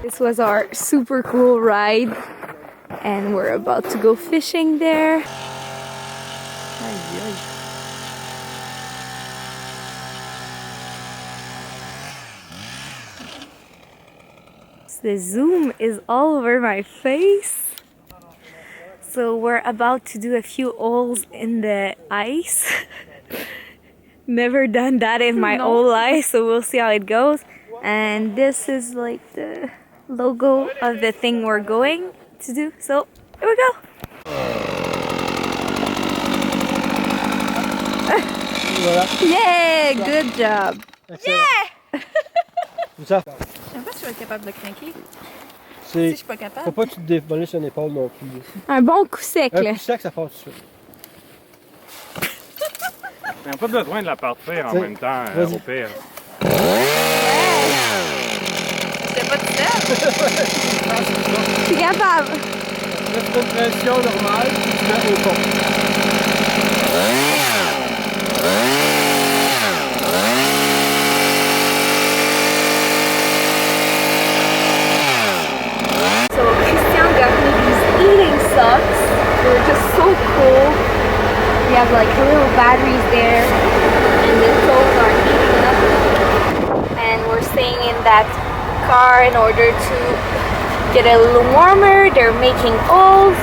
This was our super cool ride and we're about to go fishing there. The zoom is all over my face. So we're about to do a few holes in the ice. Never done that in my whole life, so we'll see how it goes. And this is like the logo of the thing we're going to do. So here we go. Yeah, good job. Yeah. Ça. Je sais pas si je vais être capable de craquer. Si je suis pas capable. Faut pas que tu te démolisses une épaule non plus. Un bon coup sec, là. Un coup sec, ça passe tout de suite. On n'a pas besoin de la partir en même temps, au pire. C'était pas tout seul. Je suis capable. Tu mets une pression normale, puis tu mets au fond. Socks. They're just so cool. We have like little batteries there and the toes are heating up. And we're staying in that car in order to get a little warmer. They're making holes.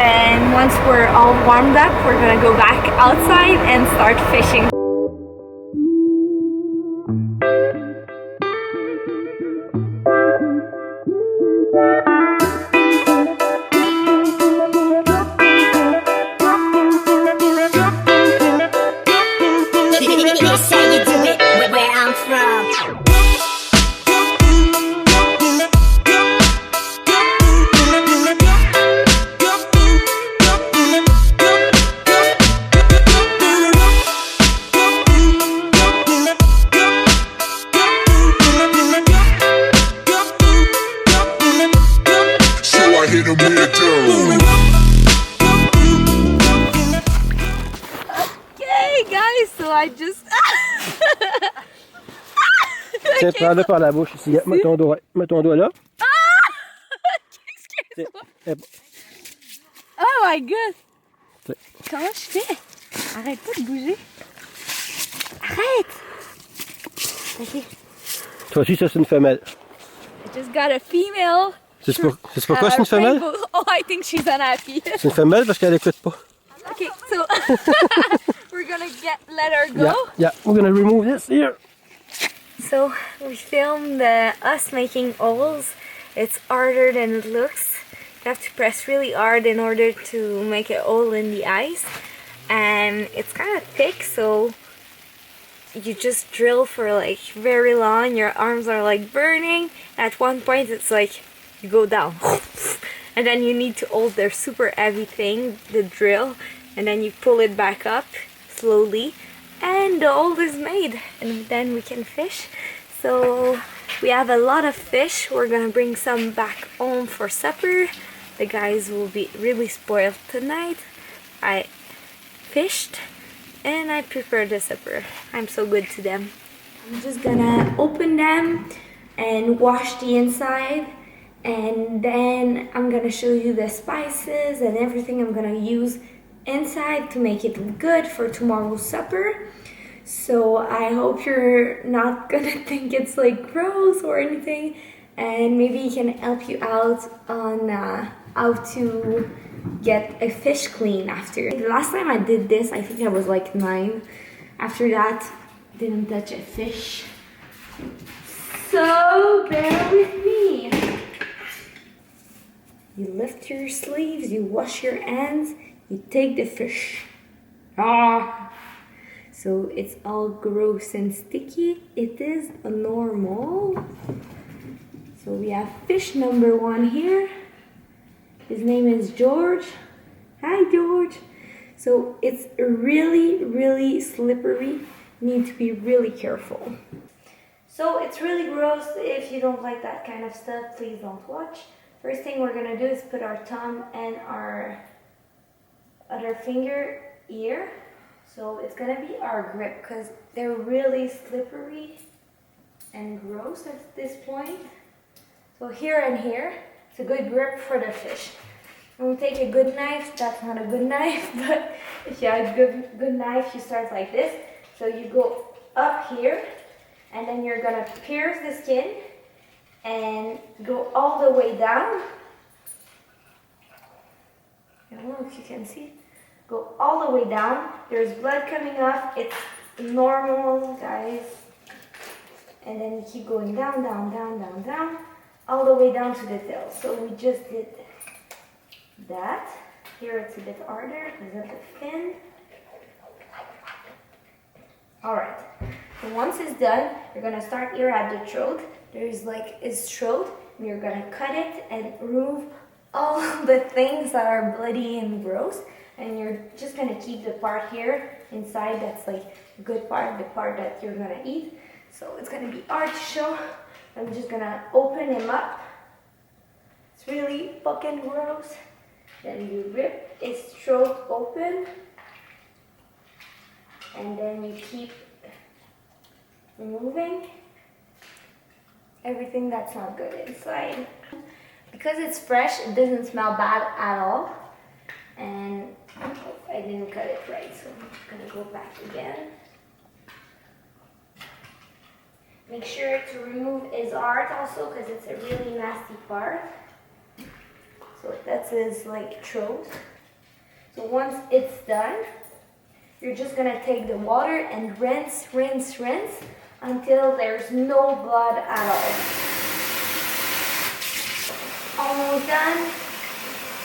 And once we're all warmed up, we're gonna go back outside and start fishing. Okay guys, so I just... Tiens, prends-le par la bouche ici. Mets ton doigt là. Oh my god! Comment je fais? Arrête pas de bouger. Arrête! Ok. Toi aussi, ça c'est une femelle. I just got a female. C'est pourquoi c'est une femelle? Oh, I think she's unhappy. C'est une femelle parce qu'elle écoute pas. Okay, so we're gonna let her go. Yeah, we're gonna remove this here. So we filmed us making holes. It's harder than it looks. You have to press really hard in order to make a hole in the ice. And it's kind of thick, so you just drill for like very long. Your arms are like burning. At one point it's like you go down. And then you need to hold their super heavy thing, the drill. And then you pull it back up slowly. And the hole is made. And then we can fish. So we have a lot of fish. We're gonna bring some back home for supper. The guys will be really spoiled tonight. I fished and I prepared the supper. I'm so good to them. I'm just gonna open them and wash the inside, and then I'm gonna show you the spices and everything I'm gonna use inside to make it good for tomorrow's supper. So I hope you're not gonna think it's like gross or anything, and maybe it can help you out on how to get a fish clean after. The last time I did this, I think I was like 9. After that, didn't touch a fish. So bear with me. You lift your sleeves, you wash your hands, you take the fish. So it's all gross and sticky. It is normal. So we have fish number 1 here. His name is George. Hi George. So it's really, really slippery. You need to be really careful. So it's really gross. If you don't like that kind of stuff, please don't watch. First thing we're gonna do is put our thumb and our other finger here. So it's gonna be our grip because they're really slippery and gross at this point. So here and here, it's a good grip for the fish. When you take a good knife, that's not a good knife, but if you have a good knife, you start like this. So you go up here, and then you're gonna pierce the skin and go all the way down. I don't know if you can see. Go all the way down. There's blood coming off. It's normal, guys. And then you keep going down, down, down, down, down, all the way down to the tail. So we just did that. Here it's a bit harder because of the fin. Alright, so once it's done, you're gonna start here at the throat. There's like his throat, and you're gonna cut it and remove all the things that are bloody and gross. And you're just gonna keep the part here inside that's like a good part, the part that you're gonna eat. So it's gonna be hard to show. I'm just gonna open him up. It's really fucking gross. Then you rip his throat open. And then you keep removing everything that's not good inside. Because it's fresh, it doesn't smell bad at all. And I didn't cut it right, so I'm just gonna go back again. Make sure to remove his heart also, because it's a really nasty part. So that's his like throat. So once it's done, you're just gonna take the water and rinse, rinse, rinse until there's no blood at all. Almost done.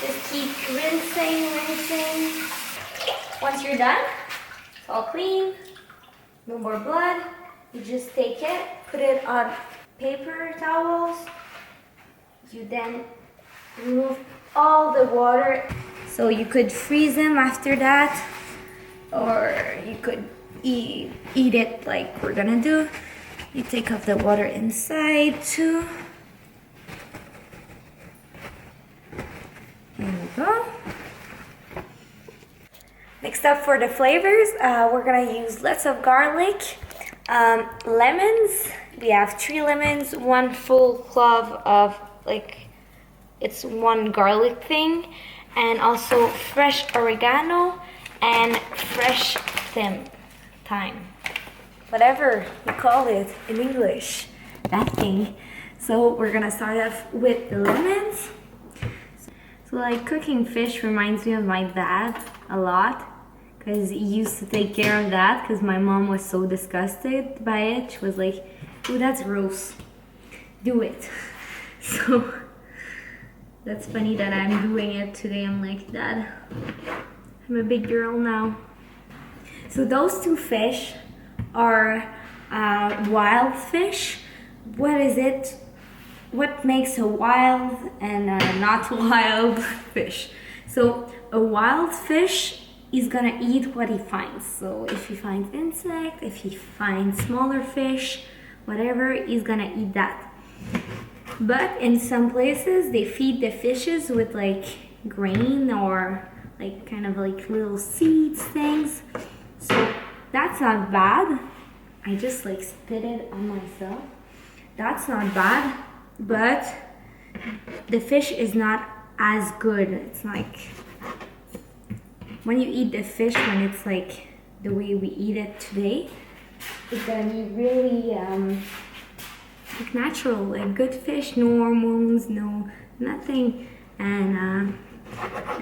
Just keep rinsing, rinsing. Once you're done, it's all clean, no more blood. You just take it, put it on paper towels. You then remove all the water. So you could freeze them after that, or you could eat it like we're gonna do. You take off the water inside too. There we go. Next up for the flavors, we're gonna use lots of garlic, lemons. We have 3 lemons, 1 full clove of it's 1 garlic thing, and also fresh oregano and fresh thyme, whatever you call it in English, that thing. So we're gonna start off with the lemons. So like cooking fish reminds me of my dad a lot, because he used to take care of that because my mom was so disgusted by it. She was like, "Oh, that's gross, do it." So that's funny that I'm doing it today. I'm like, Dad, I'm a big girl now. So those 2 fish are wild fish. What is it? What makes a wild and not wild fish? So a wild fish is gonna eat what he finds. So if he finds insect, if he finds smaller fish, whatever, he's gonna eat that. But in some places, they feed the fishes with like grain or like kind of like little seeds things. So that's not bad. I just like spit it on myself. That's not bad, but the fish is not as good. It's like when you eat the fish, when it's like the way we eat it today, it's gonna be really like natural, like good fish, no hormones, no nothing. And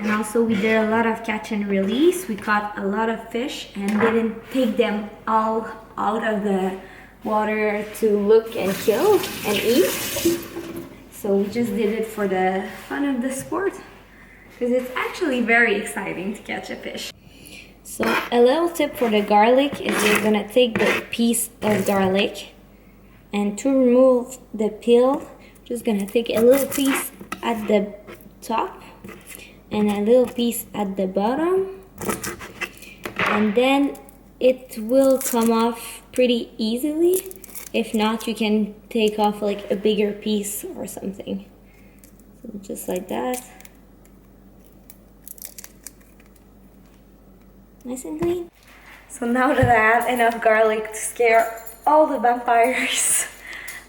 also we did a lot of catch and release. We caught a lot of fish and didn't take them all out of the water to look and kill and eat. So we just did it for the fun of the sport, because it's actually very exciting to catch a fish. So a little tip for the garlic is you're gonna take the piece of garlic, and to remove the peel, just gonna take a little piece at the top and a little piece at the bottom, and then it will come off pretty easily. If not, you can take off like a bigger piece or something. So just like that. Nice and clean. So now that I have enough garlic to scare all the vampires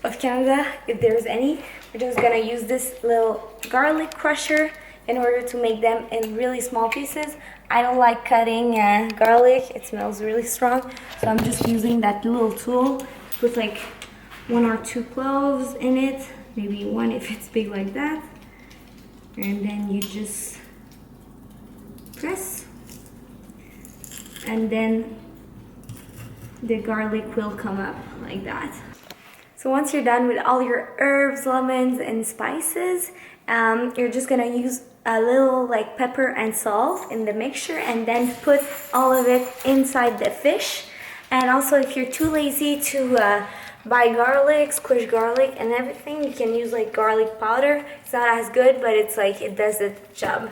of Canada, if there's any. We're just gonna use this little garlic crusher in order to make them in really small pieces. I don't like cutting garlic, it smells really strong, so I'm just using that little tool. Put like 1 or 2 cloves in it, maybe 1 if it's big like that, and then you just press, and then the garlic will come up like that. So once you're done with all your herbs, lemons, and spices, you're just gonna use a little like pepper and salt in the mixture, and then put all of it inside the fish. And also, if you're too lazy to buy garlic, squish garlic and everything, you can use like garlic powder. It's not as good, but it's like it does the job.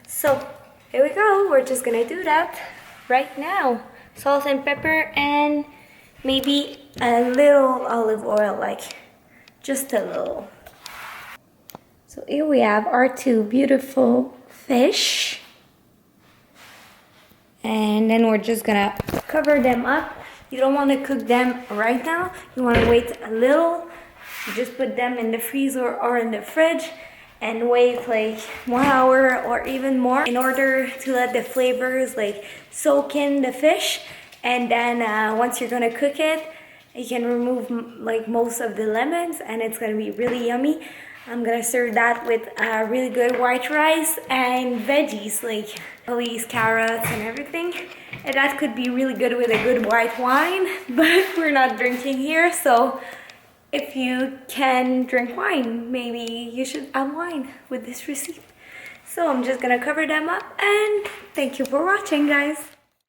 So here we go. We're just gonna do that right now. Salt and pepper, and maybe a little olive oil, like just a little. So here we have our 2 beautiful fish, and then we're just gonna cover them up. You don't want to cook them right now, you want to wait a little. You just put them in the freezer or in the fridge and wait like 1 hour or even more in order to let the flavors like soak in the fish. And then once you're gonna cook it, you can remove like most of the lemons, and it's gonna be really yummy. I'm gonna serve that with really good white rice and veggies like leeks, carrots, and everything. And that could be really good with a good white wine, but we're not drinking here, so if you can drink wine, maybe you should add wine with this recipe. So I'm just gonna cover them up, and thank you for watching, guys.